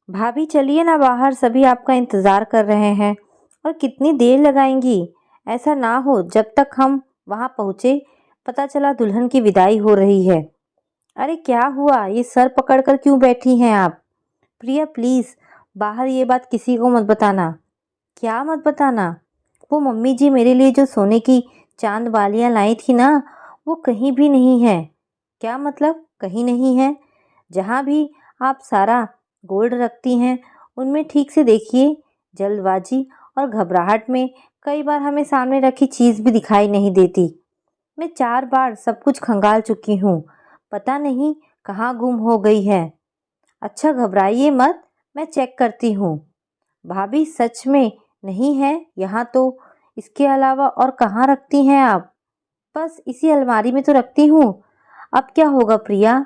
भाभी चलिए ना बाहर, सभी आपका इंतज़ार कर रहे हैं। और कितनी देर लगाएंगी? ऐसा ना हो जब तक हम वहाँ पहुँचे पता चला दुल्हन की विदाई हो रही है। अरे क्या हुआ, ये सर पकड़कर क्यों बैठी हैं आप? प्रिया प्लीज़, बाहर ये बात किसी को मत बताना। क्या मत बताना? वो मम्मी जी मेरे लिए जो सोने की चांद वालियाँ लाई थी ना, वो कहीं भी नहीं है। क्या मतलब कहीं नहीं है? जहाँ भी आप सारा गोल्ड रखती हैं उनमें ठीक से देखिए। जल्दबाजी और घबराहट में कई बार हमें सामने रखी चीज़ भी दिखाई नहीं देती। मैं 4 बार सब कुछ खंगाल चुकी हूँ, पता नहीं कहाँ गुम हो गई है। अच्छा घबराइए मत, मैं चेक करती हूँ। भाभी सच में नहीं है यहाँ तो। इसके अलावा और कहाँ रखती हैं आप? बस इसी अलमारी में तो रखती हूँ। अब क्या होगा प्रिया?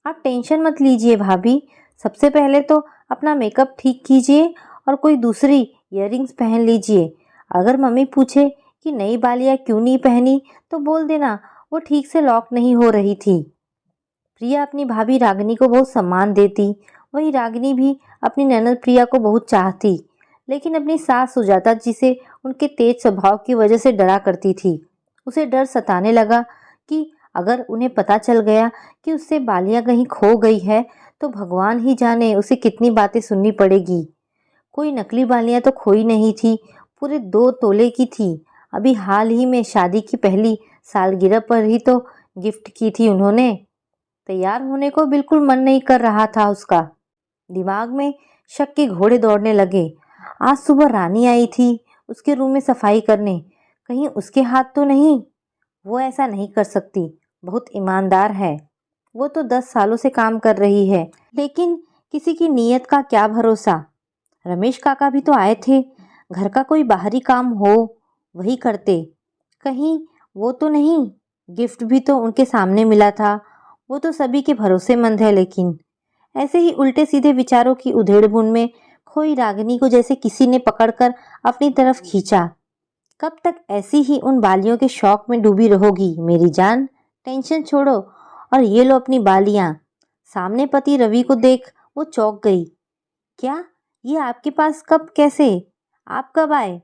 आप टेंशन मत लीजिए भाभी। सबसे पहले तो अपना मेकअप ठीक कीजिए और कोई दूसरी इयररिंग्स पहन लीजिए। अगर मम्मी पूछे कि नई बालियाँ क्यों नहीं पहनी तो बोल देना वो ठीक से लॉक नहीं हो रही थी। प्रिया अपनी भाभी रागिनी को बहुत सम्मान देती, वहीं रागिनी भी अपनी ननद प्रिया को बहुत चाहती, लेकिन अपनी सास सुजाता जी से उनके तेज स्वभाव की वजह से डरा करती थी। उसे डर सताने लगा कि अगर उन्हें पता चल गया कि उससे बालियां कहीं खो गई है तो भगवान ही जाने उसे कितनी बातें सुननी पड़ेगी। कोई नकली बालियां तो खोई नहीं थी, पूरे 2 तोले की थी। अभी हाल ही में शादी की पहली सालगिरह पर ही तो गिफ्ट की थी उन्होंने। तैयार होने को बिल्कुल मन नहीं कर रहा था उसका। दिमाग में शक के घोड़े दौड़ने लगे। आज सुबह रानी आई थी उसके रूम में सफाई करने, कहीं उसके हाथ तो नहीं? वो ऐसा नहीं कर सकती, बहुत ईमानदार है। वो तो 10 सालों से काम कर रही है, लेकिन किसी की नीयत का क्या भरोसा। रमेश काका भी तो आए थे, घर का कोई बाहरी काम हो वही करते। कहीं वो तो नहीं? गिफ्ट भी तो उनके सामने मिला था। वो तो सभी के भरोसेमंद है, लेकिन ऐसे ही उल्टे सीधे विचारों की उधेड़-बुन में खोई रागिनी को जैसे किसी ने पकड़कर अपनी तरफ खींचा। कब तक ऐसी ही उन बालियों के शौक में डूबी रहोगी मेरी जान? टेंशन छोड़ो और ये लो अपनी बालियां। सामने पति रवि को देख वो चौंक गई। क्या? ये आपके पास कब, कैसे? आप कब आए?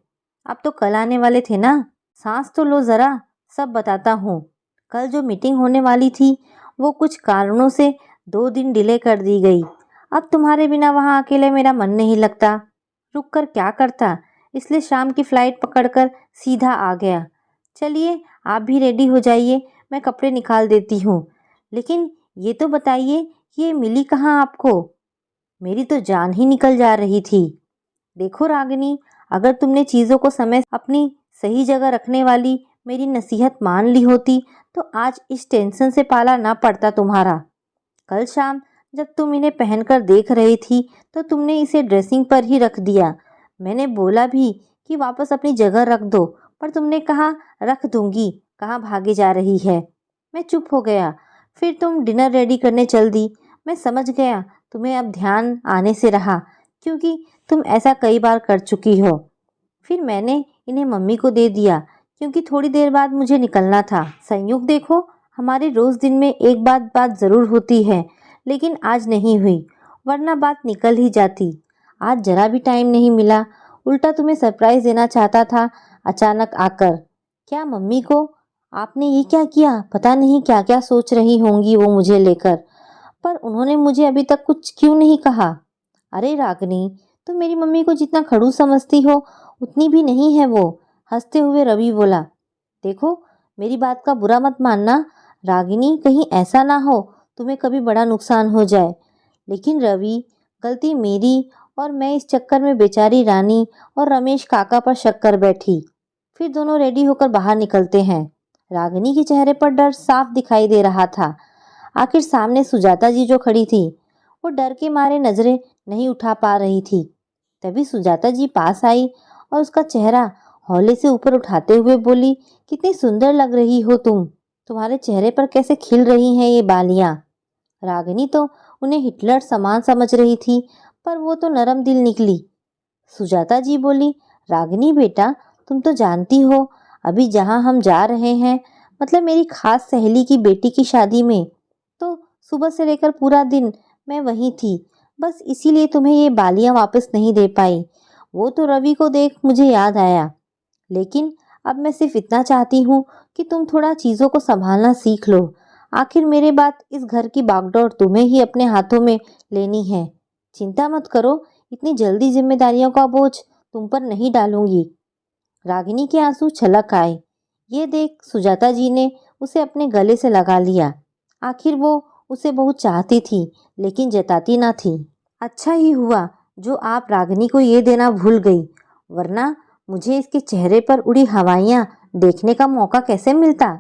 आप तो कल आने वाले थे ना? सांस तो लो जरा, सब बताता हूँ। कल जो मीटिंग होने वाली थी वो कुछ कारणों से 2 दिन डिले कर दी गई। अब तुम्हारे बिना वहाँ अकेले मेरा मन नहीं लगता। रुक कर क्या करता, इसलिए शाम की फ्लाइट पकड़कर सीधा आ गया। चलिए आप भी रेडी हो जाइए, मैं कपड़े निकाल देती हूँ। लेकिन ये तो बताइए ये मिली कहाँ आपको? मेरी तो जान ही निकल जा रही थी। देखो रागिनी, अगर तुमने चीज़ों को समय अपनी सही जगह रखने वाली मेरी नसीहत मान ली होती तो आज इस टेंशन से पाला ना पड़ता तुम्हारा। कल शाम जब तुम इन्हें पहनकर देख रही थी तो तुमने इसे ड्रेसिंग पर ही रख दिया। मैंने बोला भी कि वापस अपनी जगह रख दो, पर तुमने कहा रख दूंगी, कहाँ भागे जा रही है। मैं चुप हो गया। फिर तुम डिनर रेडी करने चल दी। मैं समझ गया तुम्हें अब ध्यान आने से रहा, क्योंकि तुम ऐसा कई बार कर चुकी हो। फिर मैंने इन्हें मम्मी को दे दिया, क्योंकि थोड़ी देर बाद मुझे निकलना था। संयोग देखो, हमारे रोज दिन में एक बात ज़रूर होती है, लेकिन आज नहीं हुई, वरना बात निकल ही जाती। आज जरा भी टाइम नहीं मिला, उल्टा तुम्हें सरप्राइज देना चाहता था अचानक आकर। क्या मम्मी को आपने ये क्या किया? पता नहीं क्या क्या सोच रही होंगी वो मुझे लेकर, पर उन्होंने मुझे अभी तक कुछ क्यों नहीं कहा? अरे रागिनी, तुम मेरी मम्मी को जितना खड़ूस समझती हो उतनी भी नहीं है वो। हंसते हुए रवि बोला। देखो, मेरी बात का बुरा मत मानना रागिनी, कहीं ऐसा ना हो तुम्हें कभी बड़ा नुकसान हो जाए। लेकिन रवि, गलती मेरी, और मैं इस चक्कर में बेचारी रानी और रमेश काका पर शक कर बैठी। फिर दोनों रेडी होकर बाहर निकलते हैं। रागिनी के चेहरे पर डर साफ दिखाई दे रहा था। आखिर सामने सुजाता जी जो खड़ी थी, वो डर के मारे नजरें नहीं उठा पा रही थी। तभी सुजाता जी पास आई और उसका चेहरा हौले से ऊपर उठाते हुए बोली, कितनी सुंदर लग रही हो तुम। तुम्हारे चेहरे पर कैसे खिल रही हैं ये बालियां। रागिनी तो उन्हें हिटलर समान समझ रही थी, पर वो तो नरम दिल निकली। सुजाता जी बोली, रागिनी बेटा, तुम तो जानती हो अभी जहाँ हम जा रहे हैं, मतलब मेरी खास सहेली की बेटी की शादी में, तो सुबह से लेकर पूरा दिन मैं वहीं थी। बस इसीलिए तुम्हें ये बालियां वापस नहीं दे पाई। वो तो रवि को देख मुझे याद आया, लेकिन अब मैं सिर्फ इतना चाहती हूँ कि तुम थोड़ा चीज़ों को संभालना सीख लो। आखिर मेरे बाद इस घर की बागडोर तुम्हें ही अपने हाथों में लेनी है। चिंता मत करो, इतनी जल्दी जिम्मेदारियों का बोझ तुम पर नहीं डालूंगी। रागिनी के आंसू छलक आए। ये देख सुजाता जी ने उसे अपने गले से लगा लिया। आखिर वो उसे बहुत चाहती थी, लेकिन जताती ना थी। अच्छा ही हुआ जो आप रागिनी को ये देना भूल गई, वरना मुझे इसके चेहरे पर उड़ी हवाइयाँ देखने का मौका कैसे मिलता।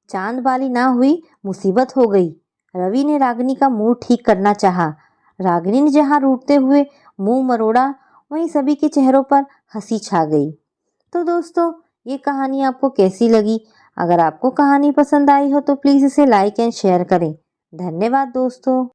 चांद बाली ना हुई, मुसीबत हो गई। रवि ने रागिनी का मूड ठीक करना चाहा। रागिनी ने जहाँ रूठते हुए मुंह मरोड़ा, वहीं सभी के चेहरों पर हंसी छा गई। तो दोस्तों, ये कहानी आपको कैसी लगी? अगर आपको कहानी पसंद आई हो तो प्लीज़ इसे लाइक एंड शेयर करें। धन्यवाद दोस्तों।